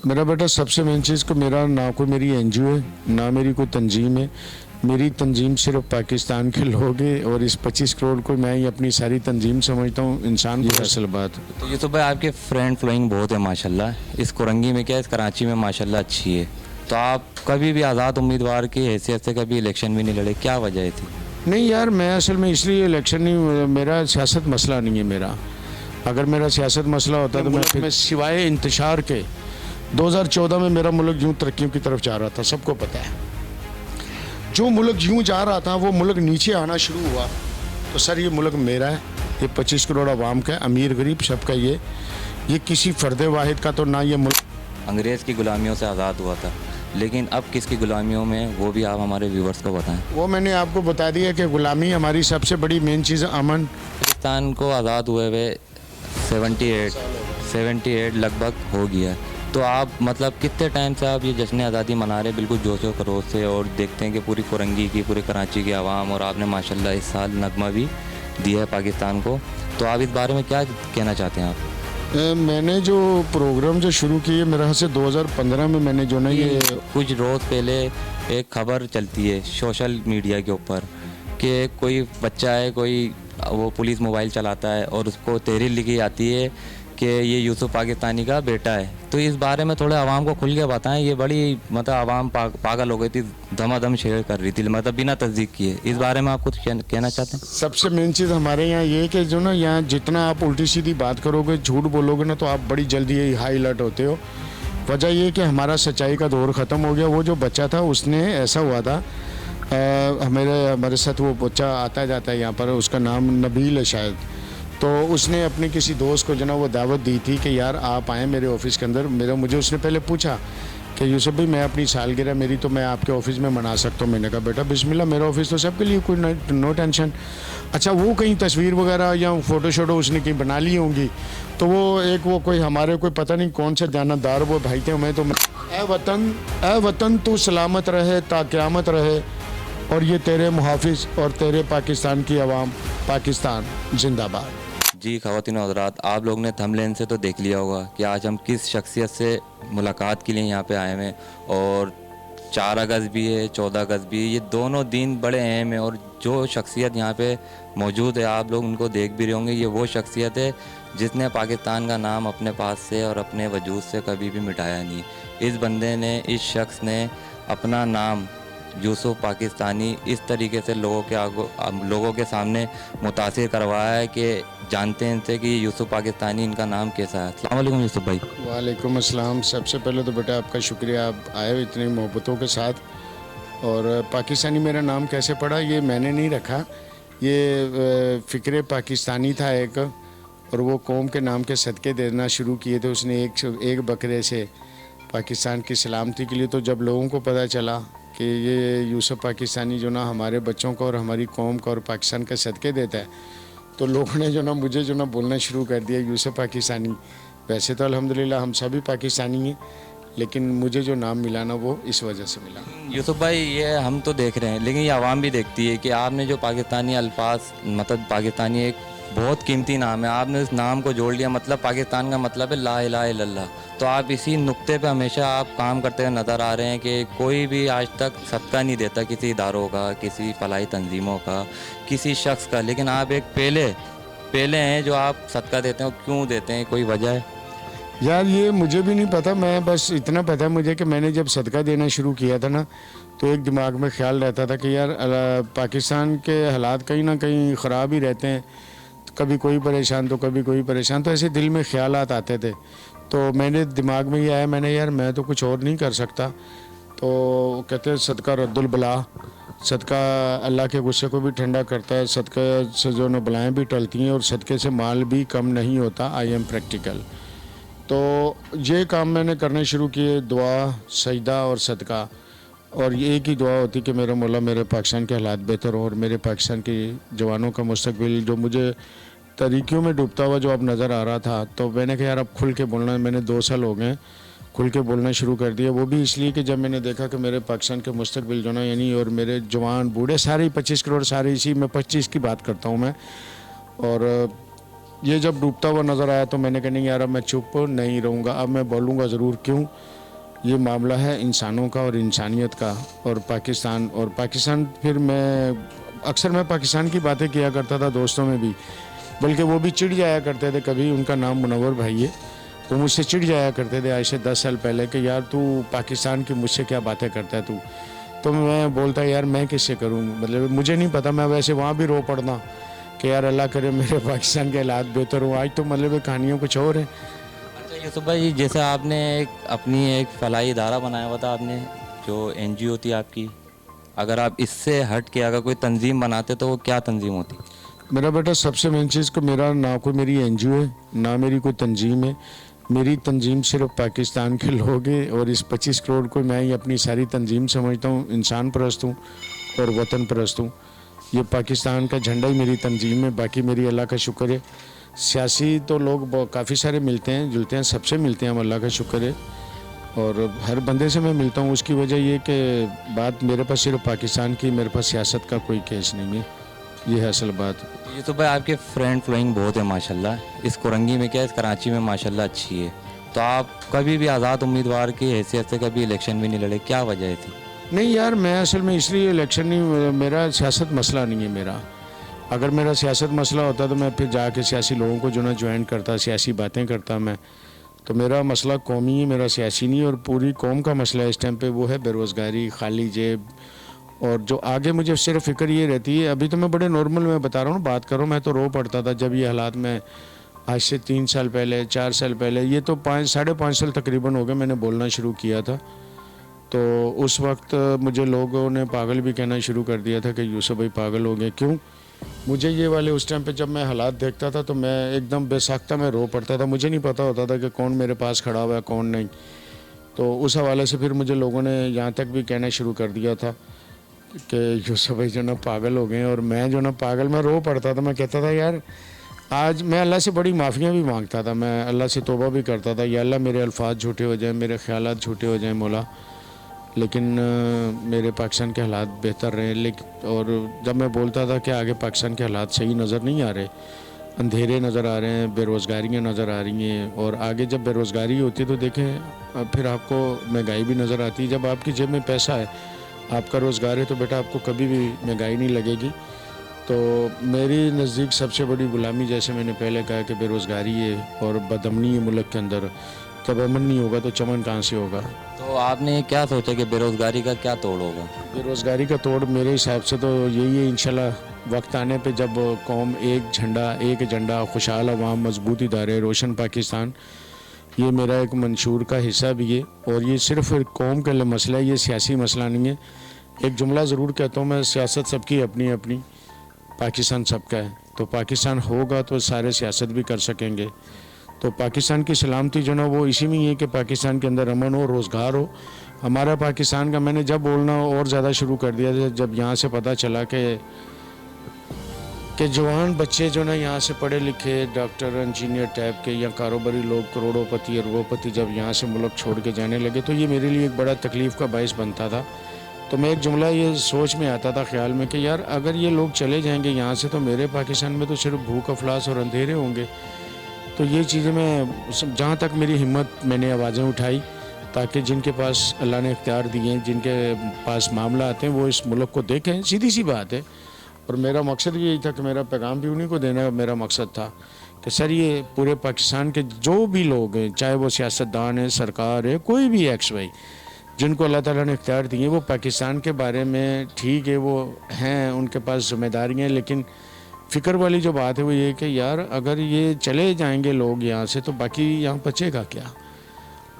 मेरा बेटा सबसे मेन चीज़ को मेरा ना कोई मेरी एनजीओ है, ना मेरी कोई तंजीम है। मेरी तंजीम सिर्फ पाकिस्तान के लोग हैं और इस 25 करोड़ को मैं ही अपनी सारी तंजीम समझता हूँ। इंसान की असल बात। तो यूसुफ भाई आपके फ्रेंड फॉलोइंग बहुत है माशाल्लाह, इस कोरंगी में क्या, इस कराची में माशाल्लाह अच्छी है। तो आप कभी भी आज़ाद उम्मीदवार की हैसियत से कभी इलेक्शन भी नहीं लड़े, क्या वजह थी? नहीं यार, मैं असल में इसलिए इलेक्शन नहीं, मेरा सियासत मसला नहीं है मेरा। अगर मेरा सियासत मसला होता तो मैं सिवाय इंतशार के 2014 में मेरा मुल्क यूँ तरक्कियों की तरफ जा रहा था, सबको पता है। जो मुल्क यूँ जा रहा था वो मुल्क नीचे आना शुरू हुआ। तो सर ये मुल्क मेरा है, ये 25 करोड़ आवाम का है, अमीर गरीब सबका। ये किसी फ़र्द वाहिद का तो ना। ये मुल्क अंग्रेज़ की गुलामियों से आज़ाद हुआ था, लेकिन अब किसकी गुलामियों में, वो भी आप हमारे व्यूवर्स को बताएं। वो मैंने आपको बता दिया कि गुलामी हमारी सबसे बड़ी मेन चीज़ अमन। पाकिस्तान को आज़ाद हुए हुए 78 लगभग हो गया है। तो आप मतलब कितने टाइम से आप ये जश्न आज़ादी मना रहे हैं बिल्कुल जोशो खरोश से, और देखते हैं कि पूरी कोरंगी की, पूरे कराची की आवाम, और आपने माशाल्लाह इस साल नगमा भी दिया है पाकिस्तान को। तो आप इस बारे में क्या कहना चाहते हैं आप? मैंने जो प्रोग्राम जो शुरू किए मेरे ख्याल से 2015 में मैंने जो ना ये कुछ रोज़ पहले एक खबर चलती है सोशल मीडिया के ऊपर कि कोई बच्चा है, कोई वो पुलिस मोबाइल चलाता है और उसको तहरीर लिखी आती है कि ये यूसुफ पाकिस्तानी का बेटा है। तो इस बारे में थोड़े आवाम को खुल के बताएं। ये बड़ी मतलब आवाम पागल हो गई थी, धमाधम शेयर कर रही थी, मतलब बिना तस्दीक किए। इस बारे में आप कुछ कहना चाहते हैं? सबसे मेन चीज़ हमारे यहाँ ये है कि जो ना यहाँ जितना आप उल्टी सीधी बात करोगे, झूठ बोलोगे ना, तो आप बड़ी जल्दी हाई अलर्ट होते हो। वजह ये कि हमारा सच्चाई का दौर ख़त्म हो गया। वो जो बच्चा था उसने ऐसा हुआ था, हमारे साथ वो बच्चा आता जाता है यहाँ पर, उसका नाम नबील है शायद। तो उसने अपने किसी दोस्त को जो ना वो दावत दी थी कि यार आप आएँ मेरे ऑफ़िस के अंदर। मुझे उसने पहले पूछा कि यूसुफ भाई मैं अपनी सालगिरह मेरी तो मैं आपके ऑफ़िस में मना सकता हूँ। मैंने कहा बेटा बिस्मिल्लाह, मेरा ऑफ़िस तो सबके लिए, कोई नो टेंशन। अच्छा, वो कहीं तस्वीर वगैरह या फ़ोटो शोटो उसने कहीं बना ली होंगी, तो वो कोई हमारे कोई पता नहीं कौन से जानदार वो भाई थे। मैं तो ए वतन तू सलामत रहे ता क़यामत रहे, और ये तेरे मुहाफ़िज़ और तेरे पाकिस्तान की आवाम, पाकिस्तान जिंदाबाद। जी ख़वातीन और हज़रात, आप लोग ने थंबनेल से तो देख लिया होगा कि आज हम किस शख्सियत से मुलाकात के लिए यहाँ पे आए हैं। और 4 अगस्त भी है, 14 अगस्त भी है, ये दोनों दिन बड़े अहम हैं। और जो शख्सियत यहाँ पे मौजूद है, आप लोग उनको देख भी रहे होंगे। ये वो शख्सियत है जिसने पाकिस्तान का नाम अपने पास से और अपने वजूद से कभी भी मिटाया नहीं। इस बंदे ने, इस शख्स ने अपना नाम यूसुफ पाकिस्तानी इस तरीके से लोगों के सामने मुतासिर करवाया है कि जानते हैं इनसे कि यूसुफ पाकिस्तानी इनका नाम कैसा है। अस्सलाम वालेकुम यूसुफ भाई। वालेकुम अस्सलाम। सबसे पहले तो बेटा आपका शुक्रिया, आप आए हो इतनी मोहब्बतों के साथ। और पाकिस्तानी मेरा नाम कैसे पड़ा ये मैंने नहीं रखा, ये फ़िक्र पाकिस्तानी था एक, और वो कौम के नाम के सदक़े देना शुरू किए थे उसने एक बकरे से पाकिस्तान की सलामती के लिए। तो जब लोगों को पता चला कि ये यूसुफ पाकिस्तानी जो ना हमारे बच्चों को और हमारी कौम को और पाकिस्तान का सदक़े देता है, तो लोगों ने जो ना मुझे जो ना बोलना शुरू कर दिया यूसुफ पाकिस्तानी। वैसे तो अल्हम्दुलिल्लाह हम सभी पाकिस्तानी हैं, लेकिन मुझे जो नाम मिला ना वो इस वजह से मिला। यूसुफ भाई, ये हम तो देख रहे हैं, लेकिन ये आवाम भी देखती है कि आपने जो पाकिस्तानी अल्फाज, मतलब पाकिस्तानी एक बहुत कीमती नाम है, आपने उस नाम को जोड़ लिया। मतलब पाकिस्तान का मतलब है ला इलाहा इल्लल्लाह। तो आप इसी नुक्ते पे हमेशा आप काम करते हुए नज़र आ रहे हैं कि कोई भी आज तक सदका नहीं देता किसी इदारों का, किसी फलाही तंजीमों का, किसी शख्स का, लेकिन आप एक पहले हैं जो आप सदका देते हैं। क्यों देते हैं, कोई वजह है? यार ये मुझे भी नहीं पता, मैं बस इतना पता है मुझे कि मैंने जब सदका देना शुरू किया था ना, तो एक दिमाग में ख्याल रहता था कि यार पाकिस्तान के हालात कहीं ना कहीं ख़राब ही रहते हैं, तो कभी कोई परेशान तो कभी कोई परेशान, तो ऐसे दिल में ख्यालात आते थे। तो मैंने दिमाग में ये आया, मैंने यार मैं तो कुछ और नहीं कर सकता। तो कहते हैं सदका रद्दुल बला, सदका अल्लाह के गुस्से को भी ठंडा करता है, सदका से जो न बलाएँ भी टलती हैं, और सदक़े से माल भी कम नहीं होता। I am practical. तो ये काम मैंने करने शुरू किए, दुआ, सजदा और सदका। और ये एक ही दुआ होती कि मेरा मौला मेरे पाकिस्तान के हालात बेहतर हो और मेरे पाकिस्तान के जवानों का मुस्तकबिल जो मुझे तरीक़ों में डूबता हुआ जो अब नज़र आ रहा था। तो मैंने कहा यार अब खुल के बोलना, मैंने 2 साल हो गए खुल के बोलना शुरू कर दिया। वो भी इसलिए कि जब मैंने देखा कि मेरे पाकिस्तान के मुस्तकबिल जो ना, यानी और मेरे जवान बूढ़े सारे 25 करोड़ सारे, इसी में 25 की बात करता हूँ मैं, और ये जब डूबता हुआ नज़र आया तो मैंने कहा नहीं यार अब मैं चुप नहीं रहूँगा, अब मैं बोलूँगा ज़रूर। क्यों? ये मामला है इंसानों का और इंसानियत का और पाकिस्तान फिर मैं पाकिस्तान की बातें किया करता था दोस्तों में भी, बल्कि वो भी चिढ़ जाया करते थे। कभी उनका नाम मुनव्वर भाई है, तो मुझसे चिढ़ जाया करते थे आज से 10 साल पहले कि यार तू पाकिस्तान की मुझसे क्या बातें करता है तू। तो मैं बोलता यार मैं किससे करूँ, मतलब मुझे नहीं पता। मैं वैसे वहाँ भी रो पड़ना कि यार अल्लाह करे मेरे पाकिस्तान के हालात बेहतर हो। आज तो मतलब ये कहानियों कुछ और है। अच्छा यूसुफ भाई, जैसे आपने अपनी एक फलाही इदारा बनाया हुआ था, आपने जो एनजीओ थी आपकी, अगर आप इससे हट के अगर कोई तंजीम बनाते तो वो क्या तंजीम होती? मेरा बेटा सबसे मेन चीज़ को मेरा ना कोई मेरी एनजीओ है ना मेरी कोई तंजीम है। मेरी तंजीम सिर्फ पाकिस्तान के लोग हैं और इस 25 करोड़ को मैं ही अपनी सारी तंजीम समझता हूँ। इंसान परस्त हूँ और वतन परस्त हूँ। ये पाकिस्तान का झंडा ही मेरी तंजीम है। बाकी मेरी अल्लाह का शुक्र है। सियासी तो लोग काफ़ी सारे मिलते हैं जुलते हैं, सबसे मिलते हैं हम, अल्लाह का शुक्र है। और हर बंदे से मैं मिलता हूँ। उसकी वजह ये कि बात मेरे पास सिर्फ पाकिस्तान की, मेरे पास सियासत का कोई केस नहीं है। ये है असल बात। ये तो भाई आपके फ्रेंड फ्लोइंग बहुत है माशाल्लाह। इस कोरंगी में क्या, इस कराची में माशाल्लाह अच्छी है। तो आप कभी भी आज़ाद उम्मीदवार की हैसियत से कभी इलेक्शन भी नहीं लड़े, क्या वजह थी? नहीं यार, मैं असल में इसलिए इलेक्शन नहीं, मेरा सियासत मसला नहीं है मेरा। अगर मेरा सियासत मसला होता तो मैं फिर जाके सियासी लोगों को जो ना ज्वाइन करता, सियासी बातें करता मैं। तो मेरा मसला कौमी है, मेरा सियासी नहीं। और पूरी कौम का मसला इस टाइम पे वो है बेरोज़गारी, खाली जेब। और जो आगे मुझे सिर्फ फ़िक्र ये रहती है, अभी तो मैं बड़े नॉर्मल में बता रहा हूँ, बात करूँ, मैं तो रो पड़ता था जब ये हालात में आज से 3 साल पहले 4 साल पहले, ये तो 5 साढ़े 5 साल तकरीबन हो गए मैंने बोलना शुरू किया था। तो उस वक्त मुझे लोगों ने पागल भी कहना शुरू कर दिया था कि यूसुफ भाई पागल हो गए। क्यों? मुझे ये वाले उस टाइम पे जब मैं हालात देखता था तो मैं एकदम बेसाख्ता में रो पड़ता था। मुझे नहीं पता होता था कि कौन मेरे पास खड़ा हुआ है कौन नहीं। तो उस हवाले से फिर मुझे लोगों ने यहाँ तक भी कहना शुरू कर दिया था कि यूसुफ भाई जो ना पागल हो गए। और मैं जो ना पागल, मैं रो पड़ता था। मैं कहता था यार, आज मैं अल्लाह से बड़ी माफ़ियाँ भी मांगता था, मैं अल्लाह से तौबा भी करता था, या अल्लाह मेरे अल्फाज झूठे हो जाएं, मेरे ख्यालात झूठे हो जाएं मौला, लेकिन मेरे पाकिस्तान के हालात बेहतर रहे। लेकिन और जब मैं बोलता था कि आगे पाकिस्तान के हालात सही नज़र नहीं आ रहे, अंधेरे नज़र आ रहे हैं, बेरोज़गारियाँ नज़र आ रही हैं, और आगे जब बेरोज़गारी होती है तो देखें फिर आपको महंगाई भी नज़र आती है। जब आपकी जेब में पैसा है, आपका रोज़गार है, तो बेटा आपको कभी भी महंगाई नहीं लगेगी। तो मेरी नज़दीक सबसे बड़ी गुलामी, जैसे मैंने पहले कहा कि बेरोज़गारी है और बदअमनी है मुल्क के अंदर। जब अमन नहीं होगा तो चमन कहाँ से होगा? तो आपने क्या सोचा कि बेरोज़गारी का क्या तोड़ होगा? बेरोज़गारी का तोड़ मेरे हिसाब से तो यही है, इंशाल्लाह वक्त आने पे जब कौम एक झंडा एक एजेंडा, खुशहाल अवाम, मजबूत इदारे, रोशन पाकिस्तान, ये मेरा एक मंशूर का हिस्सा भी है। और ये सिर्फ एक कौम का मसला है, ये सियासी मसला नहीं है। एक जुमला ज़रूर कहता हूँ मैं, सियासत सबकी अपनी अपनी, पाकिस्तान सबका है। तो पाकिस्तान होगा तो सारे सियासत भी कर सकेंगे। तो पाकिस्तान की सलामती जो ना वो इसी में ही है कि पाकिस्तान के अंदर अमन हो, रोज़गार हो। हमारा पाकिस्तान का, मैंने जब बोलना और ज़्यादा शुरू कर दिया था जब यहाँ से पता चला कि जवान बच्चे जो ना यहाँ से पढ़े लिखे डॉक्टर इंजीनियर टाइप के या कारोबारी लोग, करोड़ोंपति अरबोंपति, जब यहाँ से मुल्क छोड़ के जाने लगे, तो ये मेरे लिए एक बड़ा तकलीफ़ का बाइस बनता था। तो मैं एक जुमला ये सोच में आता था ख्याल में कि यार अगर ये लोग चले जाएंगे यहाँ से तो मेरे पाकिस्तान में तो सिर्फ भूख, अफलास और अंधेरे होंगे। तो ये चीज़ें मैं जहाँ तक मेरी हिम्मत, मैंने आवाज़ें उठाई ताकि जिनके पास अल्लाह ने इख्तियार दिए हैं, जिनके पास मामला आते हैं, वो इस मुल्क को देखें। सीधी सी बात है। और मेरा मकसद भी यही था कि मेरा पैगाम भी उन्हीं को देना मेरा मकसद था कि सर ये पूरे पाकिस्तान के जो भी लोग हैं, चाहे वो सियासतदान है, सरकार है, कोई भी एक्स वाई, जिनको अल्लाह ताला ने इख्तियार दिए, वो पाकिस्तान के बारे में ठीक है, वो हैं, उनके पास जिम्मेदारियाँ, लेकिन फ़िक्र वाली जो बात है वो ये कि यार अगर ये चले जाएंगे लोग यहाँ से तो बाकी यहाँ बचेगा क्या?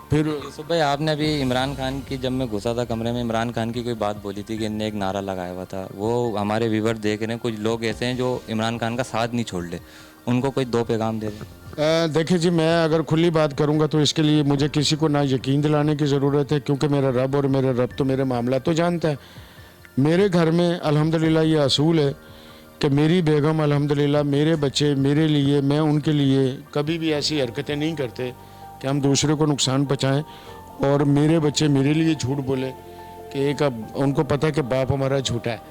फिर यूसुफ भाई, आपने अभी इमरान खान की, जब मैं घुसा था कमरे में, इमरान खान की कोई बात बोली थी कि इनने एक नारा लगाया हुआ था, वो हमारे व्यूवर देख रहे हैं, कुछ लोग ऐसे हैं जो इमरान खान का साथ नहीं छोड़ ले, उनको कोई 2 पैगाम दे दें। देखिए जी, मैं अगर खुली बात करूँगा तो इसके लिए मुझे किसी को ना यकीन दिलाने की ज़रूरत है, क्योंकि मेरा रब और मेरे रब तो मेरे मामला तो जानता है। मेरे घर में अल्हम्दुलिल्लाह ये असूल है कि मेरी बेगम अल्हम्दुलिल्लाह, मेरे बच्चे मेरे लिए, मैं उनके लिए कभी भी ऐसी हरकतें नहीं करते कि हम दूसरे को नुकसान पहुँचाएँ। और मेरे बच्चे मेरे लिए झूठ बोले कि एक, अब उनको पता है कि बाप हमारा झूठा है,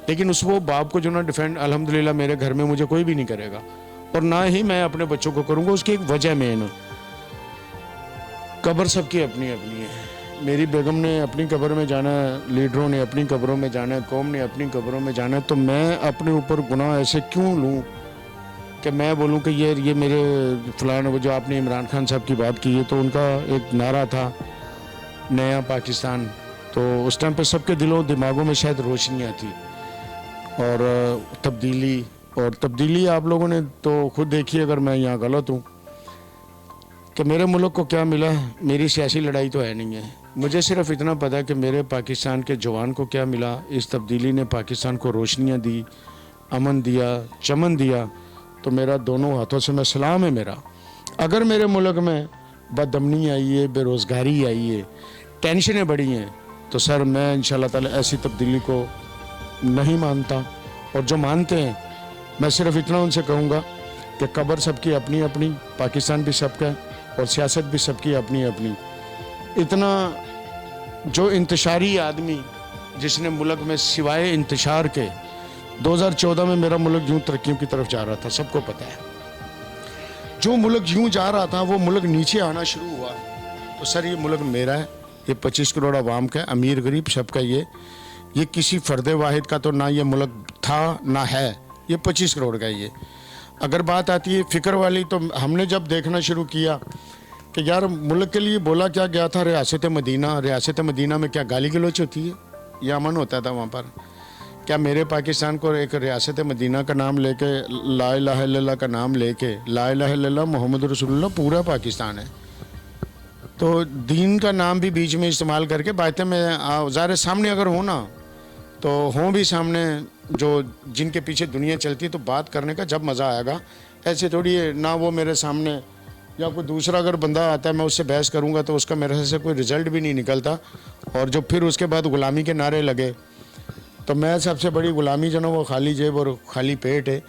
लेकिन उस वो बाप को जो ना डिफेंड अल्हम्दुलिल्लाह मेरे घर में मुझे कोई भी नहीं करेगा। और ना ही मैं अपने बच्चों को करूँगा। उसकी एक वजह मेन, कब्र सबकी अपनी अपनी है। मेरी बेगम ने अपनी कब्र में जाना है, लीडरों ने अपनी कब्रों में जाना है, कौम ने अपनी कब्रों में जाना है। तो मैं अपने ऊपर गुनाह ऐसे क्यों लूँ कि मैं बोलूँ कि ये मेरे फलान, वो जो आपने इमरान खान साहब की बात की है, तो उनका एक नारा था नया पाकिस्तान। तो उस टाइम पे सबके दिलों दिमागों में शायद रोशनियाँ थी और तब्दीली आप लोगों ने तो खुद देखी। अगर मैं यहाँ गलत हूँ कि मेरे मुल्क को क्या मिला, मेरी सियासी लड़ाई तो है नहीं है। मुझे सिर्फ इतना पता है कि मेरे पाकिस्तान के जवान को क्या मिला। इस तब्दीली ने पाकिस्तान को रोशनियाँ दी, अमन दिया, चमन दिया। तो मेरा दोनों हाथों से मैं सलाम है मेरा। अगर मेरे मुल्क में बदअमनी आई है, बेरोज़गारी आई है, टेंशनें बढ़ी हैं, तो सर मैं इंशाल्लाह ताला ऐसी तब्दीली को नहीं मानता। और जो मानते हैं, मैं सिर्फ इतना उनसे कहूँगा कि कब्र सबकी अपनी अपनी, पाकिस्तान भी सबका है और सियासत भी सबकी अपनी अपनी। इतना जो इंतशारी आदमी जिसने मुल्क में सिवाय इंतशार के 2014 में मेरा मुल्क यूँ तरक्कियों की तरफ जा रहा था, सबको पता है। जो मुल्क यूँ जा रहा था वो मुल्क नीचे आना शुरू हुआ। तो सर ये मुल्क मेरा है, ये 25 करोड़ आवाम का, अमीर गरीब सबका। ये किसी फ़र्द वाहिद का तो ना ये मुल्क था ना है, ये 25 करोड़ का ये। अगर बात आती है फ़िक्र वाली, तो हमने जब देखना शुरू किया कि यार मुल्क के लिए बोला क्या गया था, रियासत मदीना में क्या गाली गलौच होती है या अमन होता था वहाँ पर? क्या मेरे पाकिस्तान को एक रियासत मदीना का नाम लेके, ला इलाहा इल्लल्लाह का नाम लेके, ला इलाहा इल्लल्लाह मोहम्मद रसूलुल्लाह पूरा पाकिस्तान है, तो दीन का नाम भी बीच में इस्तेमाल करके बातें में ज़ाहिर सामने अगर हो ना, तो हों भी सामने जो जिनके पीछे दुनिया चलती है, तो बात करने का जब मज़ा आएगा। ऐसे थोड़ी है ना, वो मेरे सामने या कोई दूसरा अगर बंदा आता है मैं उससे बहस करूँगा तो उसका मेरे से कोई रिज़ल्ट भी नहीं निकलता। और जो फिर उसके बाद ग़ुलामी के नारे लगे, तो मैं सबसे बड़ी ग़ुलामी जो ना वो खाली जेब और खाली पेट है।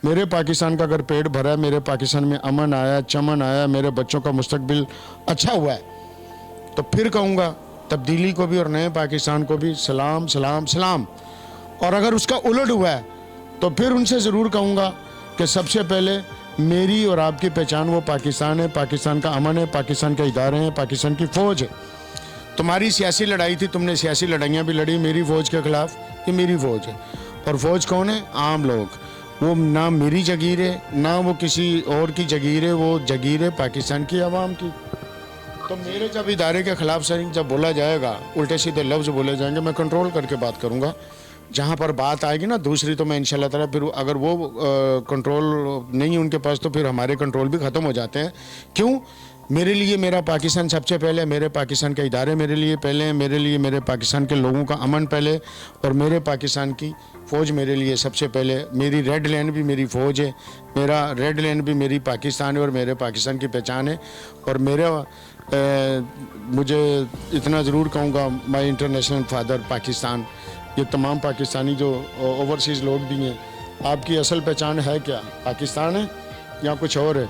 मेरे पाकिस्तान का अगर पेट भरा है, मेरे पाकिस्तान में अमन आया, चमन आया, मेरे बच्चों का मुस्तकबिल अच्छा हुआ है, तो फिर कहूँगा तब्दीली को भी और नए पाकिस्तान को भी सलाम सलाम सलाम। और अगर उसका उलट हुआ है तो फिर उनसे ज़रूर कहूँगा कि सबसे पहले मेरी और आपकी पहचान वो पाकिस्तान है, पाकिस्तान का अमन है, पाकिस्तान के इदारे हैं, पाकिस्तान की फ़ौज है। तुम्हारी सियासी लड़ाई थी, तुमने सियासी लड़ाइयाँ भी लड़ी मेरी फ़ौज के ख़िलाफ़, ये मेरी फ़ौज है। और फ़ौज कौन है? आम लोग। वो ना मेरी जगीर है ना वो किसी और की जगीर है, वो जगीर है पाकिस्तान की आवाम की। तो मेरे जब इदारे के ख़िलाफ़ सर जब बोला जाएगा, उल्टे सीधे लफ्ज़ बोले जाएंगे, मैं कंट्रोल करके बात करूँगा। जहाँ पर बात आएगी ना दूसरी, तो मैं इंशाल्लाह ताला फिर अगर वो कंट्रोल नहीं उनके पास, तो फिर हमारे कंट्रोल भी ख़त्म हो जाते हैं। क्यों? मेरे लिए मेरा पाकिस्तान सबसे पहले, मेरे पाकिस्तान के इदारे मेरे लिए पहले हैं, मेरे लिए मेरे पाकिस्तान के लोगों का अमन पहले, और मेरे पाकिस्तान की फ़ौज मेरे लिए सबसे पहले। मेरी रेड लाइन भी मेरी फ़ौज है, मेरा रेड लाइन भी मेरी पाकिस्तान है और मेरे पाकिस्तान की पहचान है। और मुझे इतना ज़रूर कहूँगा, माई इंटरनेशनल फादर पाकिस्तान। ये तमाम पाकिस्तानी जो ओवरसीज़ लोग भी हैं, आपकी असल पहचान है क्या? पाकिस्तान है या कुछ और है?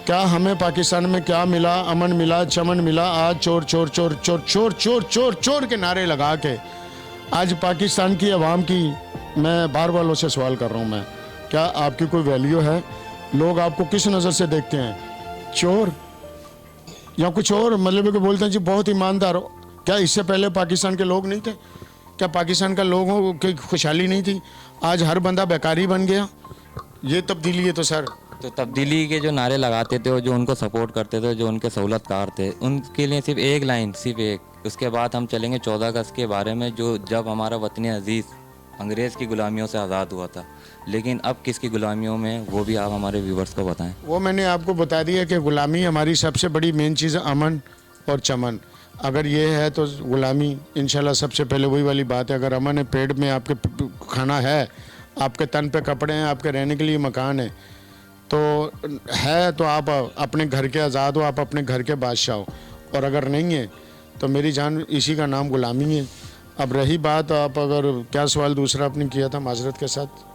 क्या हमें पाकिस्तान में क्या मिला? अमन मिला, चमन मिला। आज चोर चोर चोर चोर चोर चोर चोर चोर के नारे लगा के आज पाकिस्तान की आवाम की, मैं बार बार से सवाल कर रहा हूँ मैं, क्या आपकी कोई वैल्यू है? लोग आपको किस नज़र से देखते हैं? चोर या कुछ और? मतलब कि बोलते हैं जी बहुत ईमानदार हो। क्या इससे पहले पाकिस्तान के लोग नहीं थे? क्या पाकिस्तान का लोगों की खुशहाली नहीं थी? आज हर बंदा बेकारी बन गया। ये तब्दीली है। तो सर, तो तब्दीली के जो नारे लगाते थे और जो उनको सपोर्ट करते थे, जो उनके सहूलतकार थे, उनके लिए सिर्फ एक लाइन, सिर्फ एक। उसके बाद हम चलेंगे 14 अगस्त के बारे में, जो जब हमारा वतन अजीज़ अंग्रेज़ की ग़ुलामियों से आज़ाद हुआ था। लेकिन अब किसकी ग़ुलामियों में, वो भी आप हमारे व्यूवर्स को बताएं। वो मैंने आपको बता दिया कि ग़ुलामी हमारी सबसे बड़ी मेन चीज़ है, अमन और चमन। अगर ये है तो ग़ुलामी इंशाल्लाह सबसे पहले वही वाली बात है। अगर अमन है, पेट में आपके खाना है, आपके तन पे कपड़े हैं, आपके रहने के लिए मकान है, तो आप अपने घर के आज़ाद हो, आप अपने घर के बादशाह हो। और अगर नहीं है तो मेरी जान, इसी का नाम ग़ुलामी है। अब रही बात, आप अगर क्या सवाल दूसरा आपने किया था माजरत के साथ?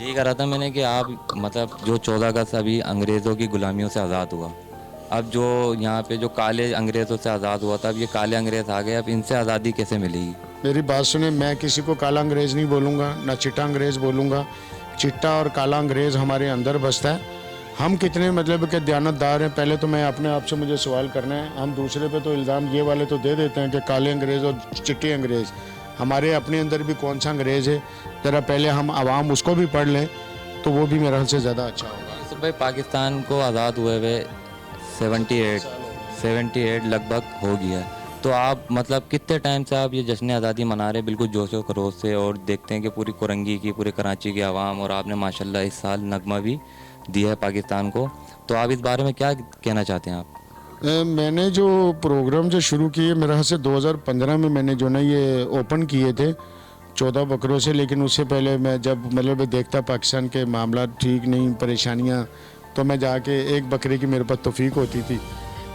यही कहा था मैंने कि आप मतलब जो 14 अगस्त अभी अंग्रेज़ों की ग़ुलामियों से आज़ाद हुआ, अब जो यहाँ पे जो काले अंग्रेज़ों से आज़ाद हुआ था, अब ये काले अंग्रेज़ आ गए, अब इनसे आज़ादी कैसे मिलेगी? मेरी बात सुने, मैं किसी को काला अंग्रेज़ नहीं बोलूँगा, ना चिट्टा अंग्रेज़ बोलूँगा। चिट्टा और काला अंग्रेज़ हमारे अंदर बसता है। हम कितने मतलब कि दयानतदार हैं। पहले तो मैं अपने आप से मुझे सवाल करना है। हम दूसरे पे तो इल्ज़ाम ये वाले तो दे देते हैं कि काले अंग्रेज़ और चिट्टे अंग्रेज़, हमारे अपने अंदर भी कौन सा अंग्रेज़ है, ज़रा पहले हम आवाम उसको भी पढ़ लें तो वो भी मेरे ख्याल से ज़्यादा अच्छा होगा। यूसुफ भाई, पाकिस्तान को आज़ाद हुए हुए 78 लगभग हो गया है। तो आप मतलब कितने टाइम से आप ये जश्न आज़ादी मना रहे हैं बिल्कुल जोशो खरोश से, और देखते हैं कि पूरी कुरंगी की, पूरे कराची की आवाम, और आपने माशाल्लाह इस साल नगमा भी दिया है पाकिस्तान को, तो आप इस बारे में क्या कहना चाहते हैं आप? मैंने जो प्रोग्राम जो शुरू किए मेरे ख्याल से 2015 में मैंने जो ना ये ओपन किए थे 14 बकरों से, लेकिन उससे पहले मैं जब मतलब देखता पाकिस्तान के मामला ठीक नहीं, परेशानियाँ, तो मैं जाके एक बकरे की मेरे पास तौफीक होती थी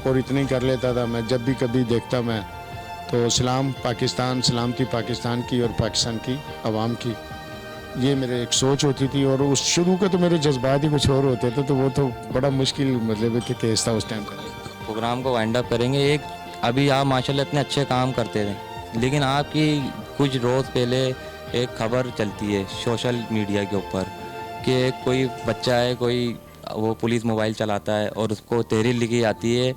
और इतनी कर लेता था मैं। जब भी कभी देखता मैं तो सलाम पाकिस्तान, सलामती पाकिस्तान की और पाकिस्तान की आवाम की, ये मेरे एक सोच होती थी। और उस शुरू के तो मेरे जज्बात ही कुछ और होते थे, तो वो तो बड़ा मुश्किल मतलब कि केस था उस टाइम पर। प्रोग्राम को वाइंड अप करेंगे। एक अभी आप माशाल्लाह इतने अच्छे काम करते थे, लेकिन आपकी कुछ रोज़ पहले एक खबर चलती है सोशल मीडिया के ऊपर कि कोई बच्चा है, कोई वो पुलिस मोबाइल चलाता है और उसको तहरीर लिखी जाती है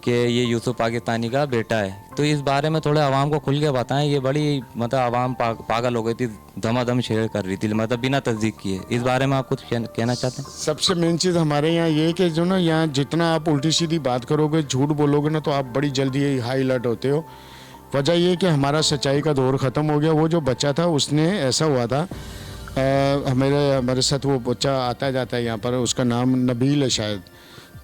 कि ये यूसुफ पाकिस्तानी का बेटा है। तो इस बारे में थोड़े आवाम को खुल के बताएं। ये बड़ी मतलब आवाम पागल हो गई थी, धमाधम शेयर कर रही थी, मतलब बिना तस्दीक किए। इस बारे में आप कुछ कहना चाहते हैं? सबसे मेन चीज़ हमारे यहाँ ये है कि जो ना यहाँ जितना आप उल्टी सीधी बात करोगे, झूठ बोलोगे ना, तो आप बड़ी जल्दी हाई अलर्ट होते हो। वजह ये कि हमारा सच्चाई का दौर ख़त्म हो गया। वो जो बच्चा था उसने ऐसा हुआ था, हमारे साथ वो बच्चा आता जाता है यहाँ पर, उसका नाम नबील है शायद।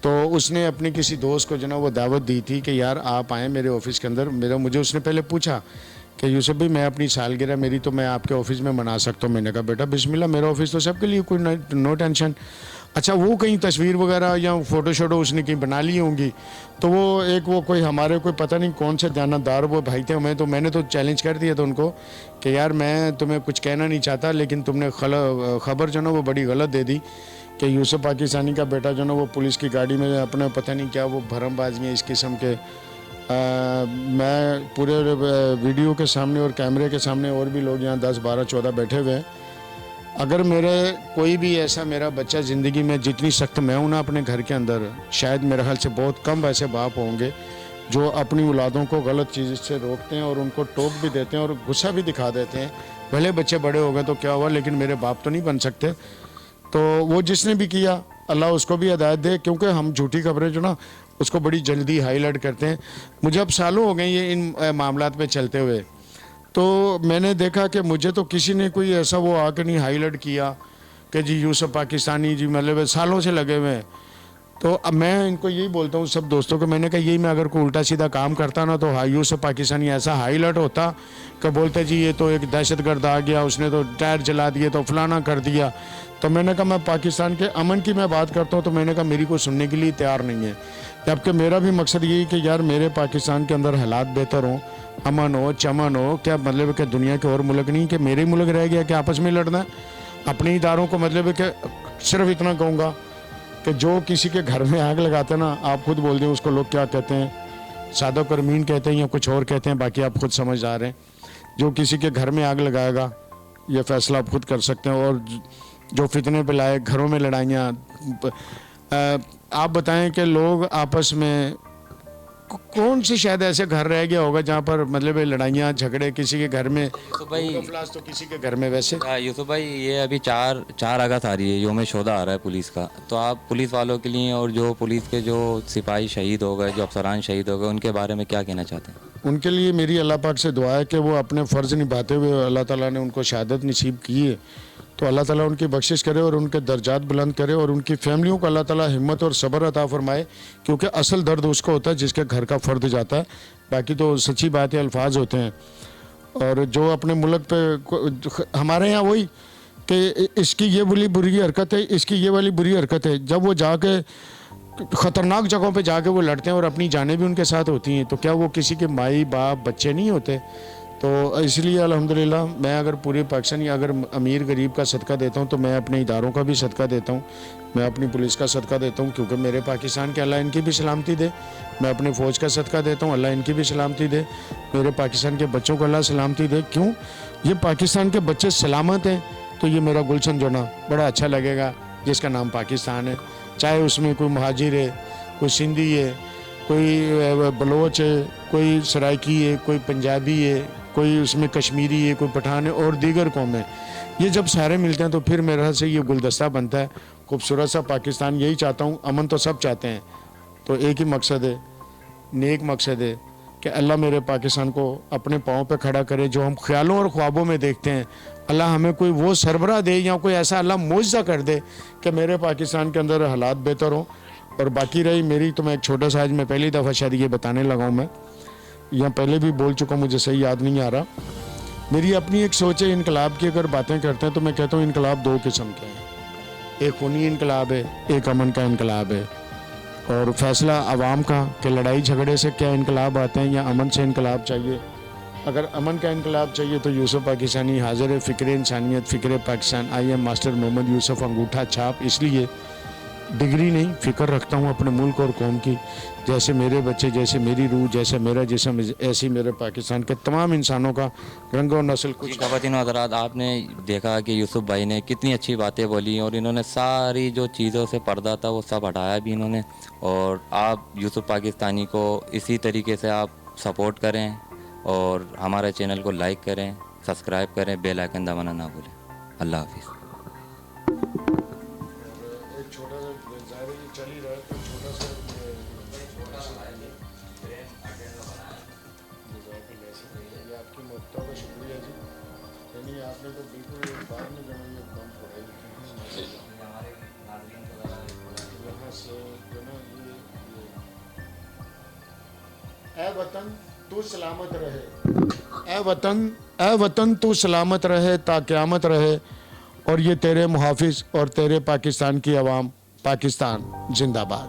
तो उसने अपने किसी दोस्त को जो ना वो दावत दी थी कि यार आप आएँ मेरे ऑफ़िस के अंदर। मुझे उसने पहले पूछा कि यूसुफ भाई मैं अपनी सालगिरह मेरी तो मैं आपके ऑफ़िस में मना सकता हूँ। मैंने कहा बेटा बिस्मिल्लाह, मेरा ऑफ़िस तो सबके लिए, कोई नो टेंशन। अच्छा, वो कहीं तस्वीर वगैरह या फ़ोटो शोटो उसने कहीं बना ली होंगी, तो वो कोई हमारे कोई पता नहीं कौन से दयानतदार वो भाई थे। मैंने तो चैलेंज कर दिया था उनको कि यार मैं तुम्हें कुछ कहना नहीं चाहता, लेकिन तुमने खबर जो ना वो बड़ी गलत दे दी कि यूसुफ पाकिस्तानी का बेटा जो ना वो पुलिस की गाड़ी में अपने पता नहीं क्या वो भरमबाजियाँ इस किस्म के। मैं पूरे वीडियो के सामने और कैमरे के सामने, और भी लोग यहाँ 10, 12, 14 बैठे हुए हैं। अगर मेरे कोई भी ऐसा मेरा बच्चा ज़िंदगी में, जितनी सख्त मैं हूँ ना अपने घर के अंदर, शायद मेरे ख्याल से बहुत कम ऐसे बाप होंगे जो अपनी औलादों को गलत चीज़ से रोकते हैं और उनको टोक भी देते हैं और गुस्सा भी दिखा देते हैं। भले बच्चे बड़े हो गए तो क्या हुआ, लेकिन मेरे बाप तो नहीं बन सकते। तो वो जिसने भी किया अल्लाह उसको भी हिदायत दे, क्योंकि हम झूठी खबरें जो ना उसको बड़ी जल्दी हाईलाइट करते हैं। मुझे अब सालों हो गए ये इन मामलात पे चलते हुए, तो मैंने देखा कि मुझे तो किसी ने कोई ऐसा वो आके नहीं हाईलाइट किया कि जी यूसुफ पाकिस्तानी जी, मतलब सालों से लगे हुए हैं। तो अब मैं इनको यही बोलता हूँ सब दोस्तों को, मैंने कहा यही मैं अगर कोई उल्टा सीधा काम करता ना तो यूसुफ पाकिस्तानी ऐसा हाईलाइट होता कि बोलते जी ये तो एक दहशतगर्द आ गया, उसने तो टायर जला दिए, तो फलाना कर दिया। तो मैंने कहा मैं पाकिस्तान के अमन की मैं बात करता हूँ, तो मैंने कहा मेरी कोई सुनने के लिए तैयार नहीं है। जबकि मेरा भी मकसद यही कि यार मेरे पाकिस्तान के अंदर हालात बेहतर हों, अमन हो, चमन हो। क्या मतलब कि दुनिया के और मुल्क नहीं कि मेरे ही मुल्क रह गया कि आपस में लड़ना है। अपने इदारों को मतलब कि सिर्फ इतना कहूँगा कि जो किसी के घर में आग लगाते हैं ना, आप खुद बोल दें उसको लोग क्या कहते हैं, सादा करमीन कहते हैं या कुछ और कहते हैं, बाकी आप खुद समझदार हैं। जो किसी के घर में आग लगाएगा ये फैसला आप खुद कर सकते हैं। और जो फितने पे लाए, घरों में लड़ाइयाँ, आप बताएं कि लोग आपस में कौन से शायद ऐसे घर रह गया होगा जहाँ पर मतलब लड़ाइयाँ झगड़े किसी के घर में, तो भाई तो किसी के घर में वैसे। यूसुफ भाई, ये अभी 4 अगस्त आ रही है, योम शोदा आ रहा है पुलिस का, तो आप पुलिस वालों के लिए और जो पुलिस के जो सिपाही शहीद हो गए, जो अफसरान शहीद हो गए, उनके बारे में क्या कहना चाहते हैं? उनके लिए मेरी अल्लाह पाक से दुआ है कि वो अपने फ़र्ज़ निभाते हुए अल्लाह ताला ने उनको शहादत नसीब की है, तो अल्लाह ताला उनकी बख्शिश करे और उनके दर्जात बुलंद करे और उनकी फैमिलियों को अल्लाह ताला हिम्मत और सब्र अता फरमाए। क्योंकि असल दर्द उसको होता है जिसके घर का फ़र्द जाता है, बाकी तो सच्ची बात है, अल्फाज होते हैं। और जो अपने मुल्क पे हमारे यहाँ वही कि इसकी ये वाली बुरी हरकत है, इसकी ये वाली बुरी हरकत है, जब वो जाके ख़तरनाक जगहों पे जाके वो लड़ते हैं और अपनी जानें भी उनके साथ होती हैं, तो क्या वो किसी के माई बाप बच्चे नहीं होते? तो इसलिए अल्हम्दुलिल्लाह मैं अगर पूरे पाकिस्तान या अगर अमीर गरीब का सदका देता हूँ तो मैं अपने इदारों का भी सदका देता हूँ, मैं अपनी पुलिस का सदका देता हूँ, क्योंकि मेरे पाकिस्तान के अल्लाह इनकी भी सलामती दे। मैं अपने फ़ौज का सदका देता हूँ, अल्लाह इनकी भी सलामती दे। मेरे पाकिस्तान के बच्चों को अल्लाह सलामती दे। क्यों? ये पाकिस्तान के बच्चे सलामत हैं तो ये मेरा गुलशन जो ना बड़ा अच्छा लगेगा जिसका नाम पाकिस्तान है। चाहे उसमें कोई महाजिर है, कोई सिंधी है, कोई बलोच है, कोई सराइकी है, कोई पंजाबी है, कोई उसमें कश्मीरी है, कोई पठान है और दीगर कौमें। ये जब सारे मिलते हैं तो फिर मेरे ख्याल से ये गुलदस्ता बनता है खूबसूरत सा पाकिस्तान। यही चाहता हूँ, अमन तो सब चाहते हैं, तो एक ही मकसद है, नेक मकसद है कि अल्लाह मेरे पाकिस्तान को अपने पाँव पे खड़ा करे। जो हम ख्यालों और ख्वाबों में देखते हैं, अल्लाह हमें कोई वो सरबराह दे या कोई ऐसा अल्लाह मुआवजा कर दे कि मेरे पाकिस्तान के अंदर हालात बेहतर हों। और बाकी रही मेरी, तो मैं एक छोटा सा, आज मैं पहली दफ़ा शायद ये बताने लगा हूँ, मैं यहाँ पहले भी बोल चुका, मुझे सही याद नहीं आ रहा। मेरी अपनी एक सोच है इनकलाब की। अगर बातें करते हैं तो मैं कहता हूँ इनकलाब दो किस्म के हैं, एक खूनी इनकलाब है, एक अमन का इनकलाब है। और फैसला आवाम का कि लड़ाई झगड़े से क्या इनकलाब आते हैं या अमन से इनकलाब चाहिए। अगर अमन का इनकलाब चाहिए तो यूसुफ पाकिस्तानी हाजिर है। फ़िक्र इंसानियत, फ़िक्र Pakistan. I am master Mohammad Yusuf, अंगूठा छाप। इसलिए डिग्री नहीं, फ़िक्र रखता हूँ अपने मुल्क और कौम की। जैसे मेरे बच्चे, जैसे मेरी रूह, जैसे मेरा जिस्म, ऐसी मेरे पाकिस्तान के तमाम इंसानों का रंग और नस्ल कुछ। ख़वातीन व हज़रात, आपने देखा कि यूसुफ भाई ने कितनी अच्छी बातें बोली और इन्होंने सारी जो चीज़ों से पर्दा था वो सब हटाया भी इन्होंने। और आप यूसुफ पाकिस्तानी को इसी तरीके से आप सपोर्ट करें और हमारे चैनल को लाइक करें, सब्सक्राइब करें, बेल आइकन दबाना ना भूलें। अल्लाह हाफिज़। एक छोटा सा चल ही रहा है, तो छोटा सा ये आपकी ममता का शुक्रिया जी। यानी आपने तो बिल्कुल बाद में जब ये काम पढ़ाई यहाँ से जो ना ये ए वतन तू सलामत रहे, ए वतन तू सलामत रहे ता क़यामत रहे। और ये तेरे मुहाफिज और तेरे पाकिस्तान की आवाम, पाकिस्तान जिंदाबाद।